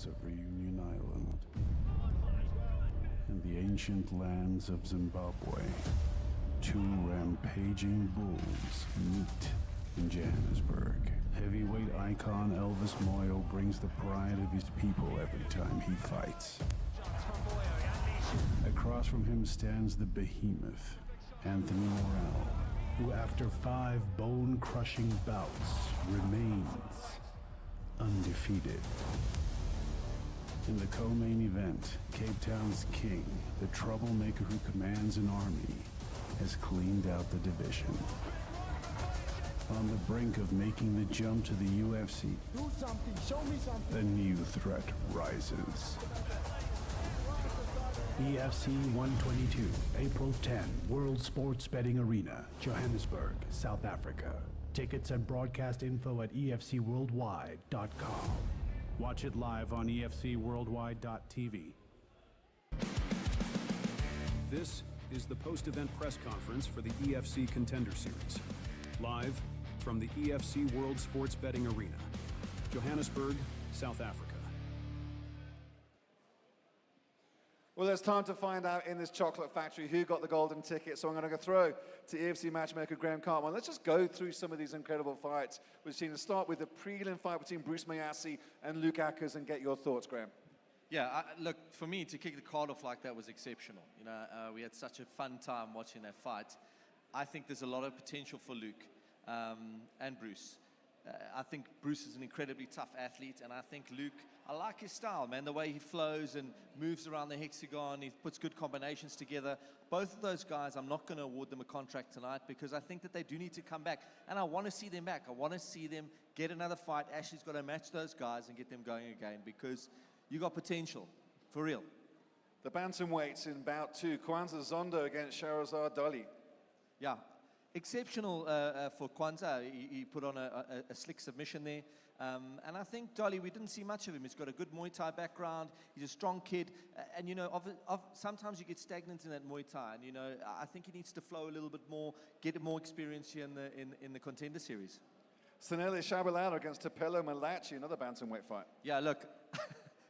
shores of Reunion Island in the ancient lands of Zimbabwe. Two rampaging bulls meet in Johannesburg. Heavyweight icon Elvis Moyo brings the pride of his people every time he fights. Across from him stands the behemoth, Anthony Morel, who after 5 bone-crushing bouts remains undefeated. In the co-main event, Cape Town's king, the troublemaker who commands an army, has cleaned out the division. On the brink of making the jump to the UFC, do something, show me something. a new threat rises. EFC 122, April 10, World Sports Betting Arena, Johannesburg, South Africa. Tickets and broadcast info at efcworldwide.com. Watch it live on efcworldwide.tv. This is the post-event press conference for the EFC Contender Series. Live from the EFC World Sports Betting Arena, Johannesburg, South Africa. Well, it's time to find out in this chocolate factory who got the golden ticket. So I'm going to throw to EFC matchmaker Graham Cartman. Let's just go through some of these incredible fights we've seen. To start with the prelim fight between Bruce Mayasi and Luke Ackers, and get your thoughts, Graham. Yeah, look, for me, to kick the card off like that was exceptional. You know, we had such a fun time watching that fight. I think there's a lot of potential for Luke and Bruce. I think Bruce is an incredibly tough athlete, and I think Luke, I like his style, man, the way he flows and moves around the hexagon. He puts good combinations together. Both of those guys, I'm not going to award them a contract tonight because I think that they do need to come back, and I want to see them back. I want to see them get another fight. Ashley's got to match those guys and get them going again because you got potential, for real. The bantamweights in bout 2, Kwanzaa Zondo against Shahrazad Dolly. Yeah. Exceptional for Kwanzaa. He put on a slick submission there. And I think Dolly, we didn't see much of him. He's got a good Muay Thai background. He's a strong kid. And, you know, sometimes you get stagnant in that Muay Thai. And, you know, I think he needs to flow a little bit more, get more experience here in the Contender Series. Sanele Shabalala against Tapelo Malachi, another bantamweight fight. Yeah, look,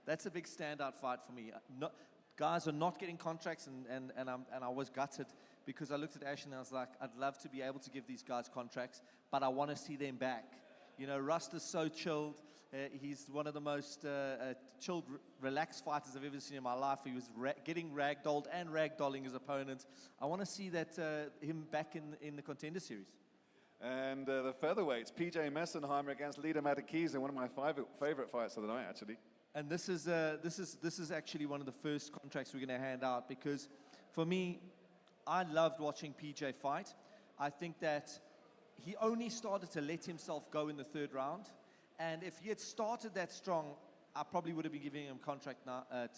that's a big standout fight for me. Guys are not getting contracts, and I was gutted because I looked at Ash and I was like, I'd love to be able to give these guys contracts, but I want to see them back. You know, Rust is so chilled. He's one of the most chilled, relaxed fighters I've ever seen in my life. He was getting ragdolled and ragdolling his opponent. I want to see that him back in the Contender Series. And the featherweights, PJ Messenheimer against Lida Matakiza, one of my favorite fights of the night, actually. And this is actually one of the first contracts we're going to hand out because, for me, I loved watching PJ fight. I think that he only started to let himself go in the 3rd round, and if he had started that strong, I probably would have been giving him a contract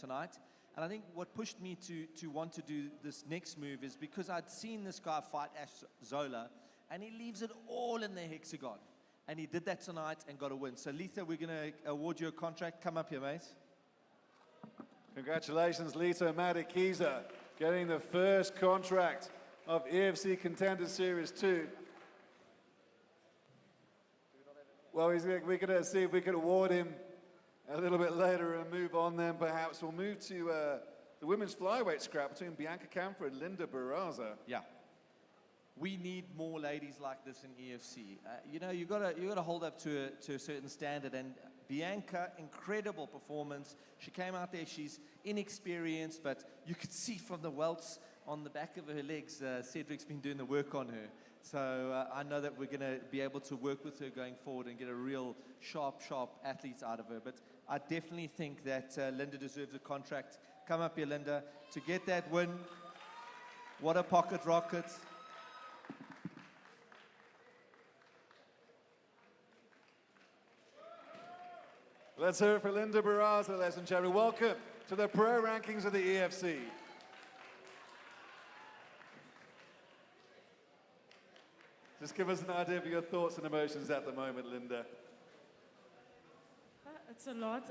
tonight. And I think what pushed me to want to do this next move is because I'd seen this guy fight Ash Zola, and he leaves it all in the hexagon. And he did that tonight and got a win. So, Letha, we're going to award you a contract. Come up here, mate. Congratulations, Letha Matakiza, getting the first contract of EFC Contender Series 2. Well, we're going to see if we can award him a little bit later and move on then, perhaps. We'll move to the women's flyweight scrap between Bianca Camphor and Linda Barraza. Yeah. We need more ladies like this in EFC. You know, you gotta hold up to a certain standard. And Bianca, incredible performance. She came out there. She's inexperienced, but you could see from the welts on the back of her legs, Cedric's been doing the work on her. So I know that we're gonna be able to work with her going forward and get a real sharp athlete out of her. But I definitely think that Linda deserves a contract. Come up here, Linda, to get that win. What a pocket rocket. Let's hear it for Linda Barraza, ladies and gentlemen. Welcome to the Pro Rankings of the EFC. Just give us an idea of your thoughts and emotions at the moment, Linda. It's a lot.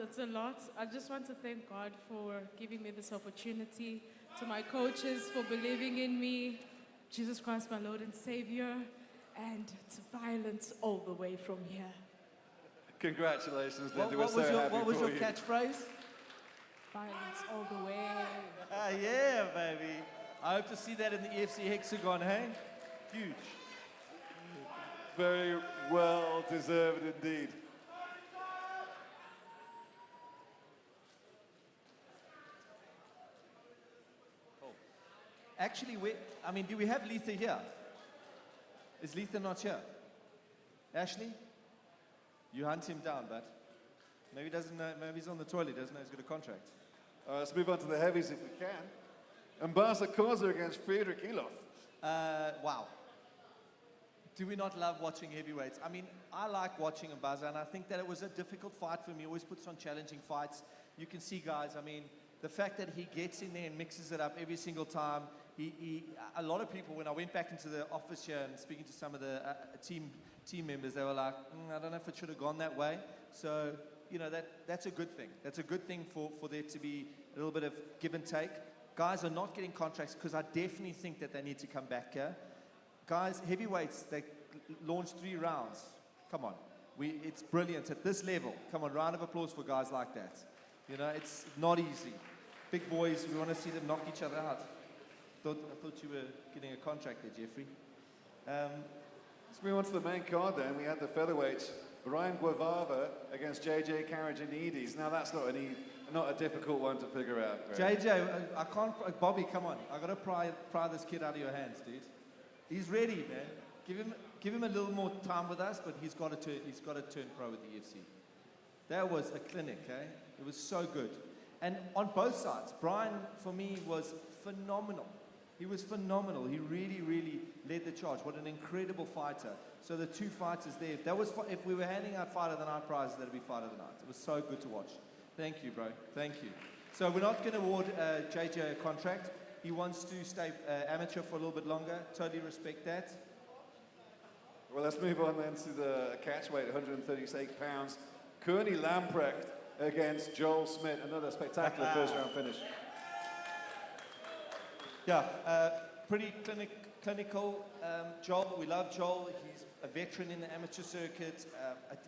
I just want to thank God for giving me this opportunity, to my coaches for believing in me, Jesus Christ, my Lord and Savior, and to violence all the way from here. Congratulations, What, Linda. We're what was so your, happy what was for your you. catchphrase? Violence all the way. Ah, yeah, baby. I hope to see that in the EFC Hexagon, hey? Huge. Very well deserved indeed. Actually, do we have Letha here? Is Letha not here? Ashley? You hunt him down, but maybe he doesn't know, maybe he's on the toilet, doesn't know he's got a contract. Let's move on to the heavies if we can. And Barca Koza against Friedrich Elof. Wow. Do we not love watching heavyweights? I mean, I like watching a buzzer, and I think that it was a difficult fight for me. He always puts on challenging fights. You can see, guys, I mean, the fact that he gets in there and mixes it up every single time. A lot of people, when I went back into the office here and speaking to some of the team members, they were like, I don't know if it should have gone that way. So, you know, that's a good thing. That's a good thing for there to be a little bit of give and take. Guys are not getting contracts because I definitely think that they need to come back here. Guys, heavyweights, they launched 3 rounds. Come on. It's brilliant at this level. Come on, round of applause for guys like that. You know, it's not easy. Big boys, we want to see them knock each other out. I thought you were getting a contract there, Jeffrey. Let's move on to the main card then. We had the featherweights, Ryan Guevara against JJ Karajanidis. Now that's not a difficult one to figure out. Greg. JJ, I can't, Bobby, come on. I got to pry this kid out of your hands, dude. He's ready, man. Give him a little more time with us, but he's got to turn pro with the EFC. That was a clinic, eh? It was so good. And on both sides, Brian, for me, was phenomenal. He was phenomenal. He really, really led the charge. What an incredible fighter. So the 2 fighters there. If we were handing out Fighter of the Night prizes, that would be Fighter of the Night. It was so good to watch. Thank you, bro. Thank you. So we're not going to award JJ a contract. He wants to stay amateur for a little bit longer. Totally respect that. Well, let's move on then to the catchweight, 136 pounds. Courtney Lamprecht against Joel Smith. Another spectacular first round finish. Yeah, pretty clinical. Joel, we love Joel. He's a veteran in the amateur circuit.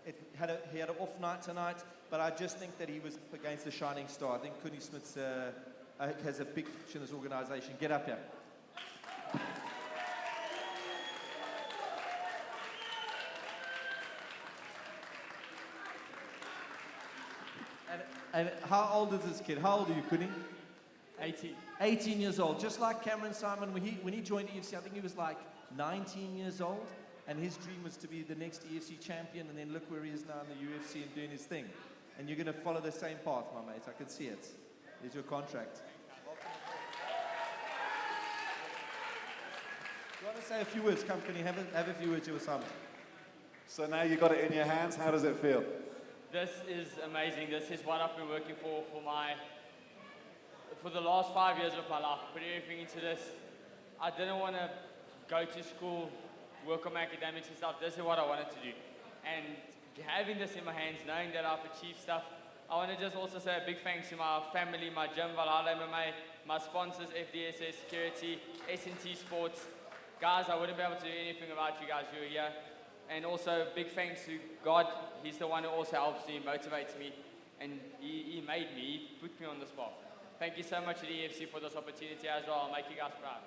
He had an off night tonight, but I just think that he was against a shining star. I think Courtney Smith has a big future in this organization. Get up here. And how old is this kid? How old are you, Courtney? 18. 18 years old, just like Cameron Simon. When he joined EFC, I think he was like 19 years old, and his dream was to be the next EFC champion, and then look where he is now in the UFC and doing his thing. And you're going to follow the same path, my mate. I can see it. Here's your contract. You want to say a few words? Come, can you have a few words with Simon? So now you got it in your hands. How does it feel? This is amazing. This is what I've been working for the last 5 years of my life. Put everything into this. I didn't want to go to school, work on my academics and stuff. This is what I wanted to do. And having this in my hands, knowing that I've achieved stuff, I want to just also say a big thanks to my family, my gym, Valhalla MMA, my sponsors, FDSA Security, S&T Sports. Guys, I wouldn't be able to do anything without you guys who are here. And also big thanks to God. He's the one who also helps me, motivates me, and he made me, he put me on this path. Thank you so much to the EFC for this opportunity as well. I'll make you guys proud.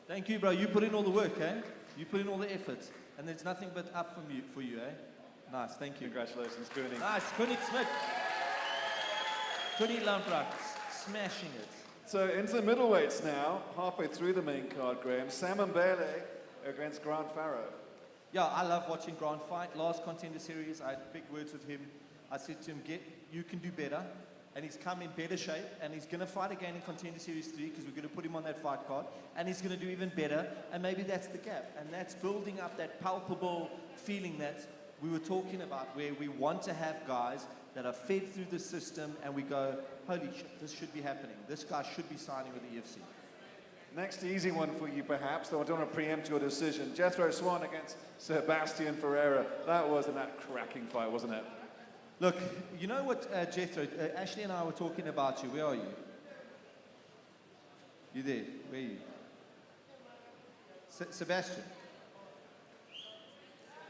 Thank you, bro. You put in all the work, eh? You put in all the effort, and there's nothing but up for you, eh? Nice, thank you. Congratulations, Courtney. Nice, Courtney Smith. Courtney Lamprecht, smashing it. So into the middleweights now, halfway through the main card, Graham. Sam Mbele against Grant Farrow. Yeah, I love watching Grant fight. Last Contender series, I had big words with him. I said to him, you can do better. And he's come in better shape, and he's going to fight again in Contender Series 3 because we're going to put him on that fight card, and he's going to do even better, and maybe that's the gap, and that's building up that palpable feeling that we were talking about, where we want to have guys that are fed through the system, and we go, holy shit, this should be happening. This guy should be signing with the EFC. Next easy one for you, perhaps, though I don't want to preempt your decision. Jethro Swan against Sebastian Ferreira. That was a cracking fight, wasn't it? Look, you know what, Jethro, Ashley and I were talking about you. Where are you? You there? Where are you? Sebastian.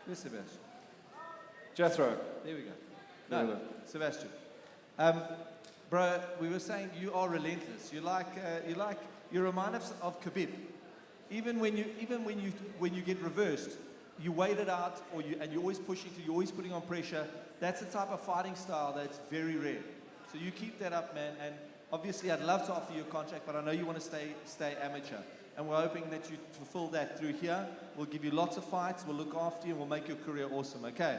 Where's Sebastian? Jethro. There we go. No, Sebastian. Bro, we were saying you are relentless. You remind us of Khabib. Even when you get reversed, you wait it out, and you're always pushing through. You're always putting on pressure. That's the type of fighting style that's very rare. So you keep that up, man. And obviously, I'd love to offer you a contract, but I know you want to stay amateur. And we're hoping that you fulfill that through here. We'll give you lots of fights. We'll look after you, and we'll make your career awesome. Okay.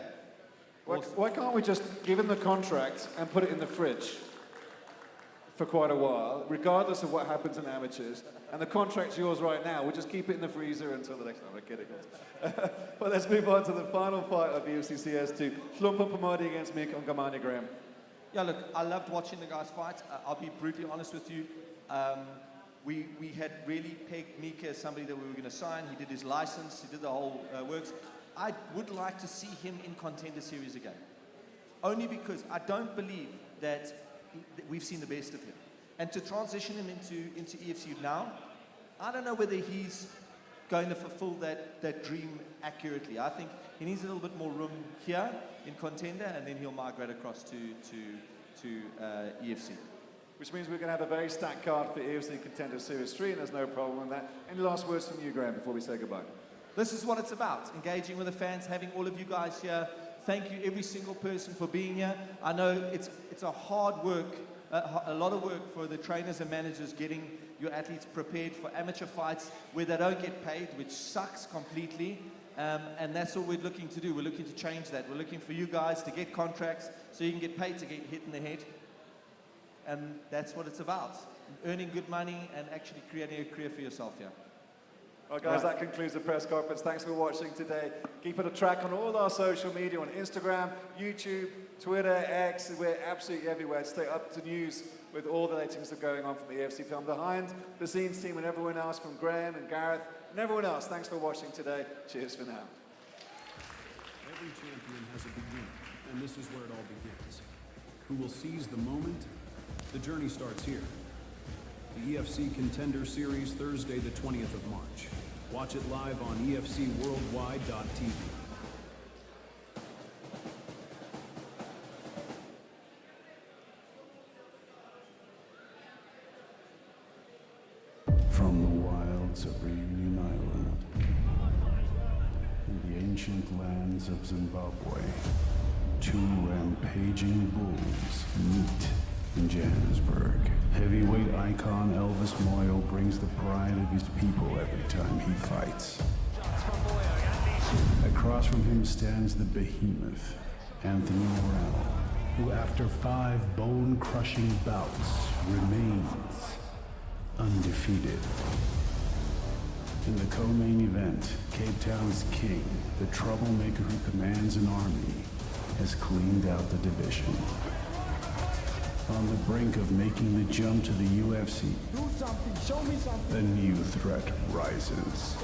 Why can't we just give him the contract and put it in the fridge for quite a while, regardless of what happens in amateurs? And the contract's yours right now. We'll just keep it in the freezer until the next time. I'm kidding. But let's move on to the final fight of UFC CS2. Hlumpa Pamadi against Mika Ngamani, Graham. Yeah, look, I loved watching the guys fight. I'll be brutally honest with you. We had really pegged Mika as somebody that we were going to sign. He did his license. He did the whole works. I would like to see him in Contender Series again. Only because I don't believe that we've seen the best of him. And to transition him into EFC now, I don't know whether he's going to fulfill that dream accurately. I think he needs a little bit more room here in Contender, and then he'll migrate across to EFC. Which means we're going to have a very stacked card for EFC Contender Series 3, and there's no problem with that. Any last words from you, Graham, before we say goodbye? This is what it's about, engaging with the fans, having all of you guys here. Thank you, every single person, for being here. I know it's a hard work, a lot of work for the trainers and managers getting your athletes prepared for amateur fights where they don't get paid, which sucks completely. And that's what we're looking to do. We're looking to change that. We're looking for you guys to get contracts so you can get paid to get hit in the head. And that's what it's about. Earning good money and actually creating a career for yourself here. Well, guys, that concludes the press conference. Thanks for watching today. Keep it a track on all our social media, on Instagram, YouTube, Twitter, X. We're absolutely everywhere. Stay up to news with all the latest that are going on from the EFC film. Behind the scenes team and everyone else, from Graham and Gareth and everyone else, thanks for watching today. Cheers for now. Every champion has a beginning, and this is where it all begins. Who will seize the moment? The journey starts here. The EFC Contender Series, Thursday, the 20th of March. Watch it live on EFCWorldwide.tv. From the wilds of Reunion Island, in the ancient lands of Zimbabwe, two rampaging bulls meet in Johannesburg. Heavyweight icon Elvis Moyo brings the pride of his people every time he fights. Across from him stands the behemoth, Anthony Morel, who after 5 bone-crushing bouts remains undefeated. In the co-main event, Cape Town's king, the troublemaker who commands an army, has cleaned out the division. On the brink of making the jump to the UFC, Do something, show me something. a new threat rises.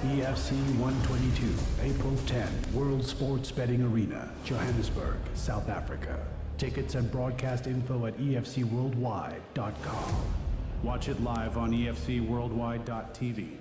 EFC 122, April 10, World Sports Betting Arena, Johannesburg, South Africa. Tickets and broadcast info at EFCWorldwide.com. Watch it live on EFCWorldwide.tv.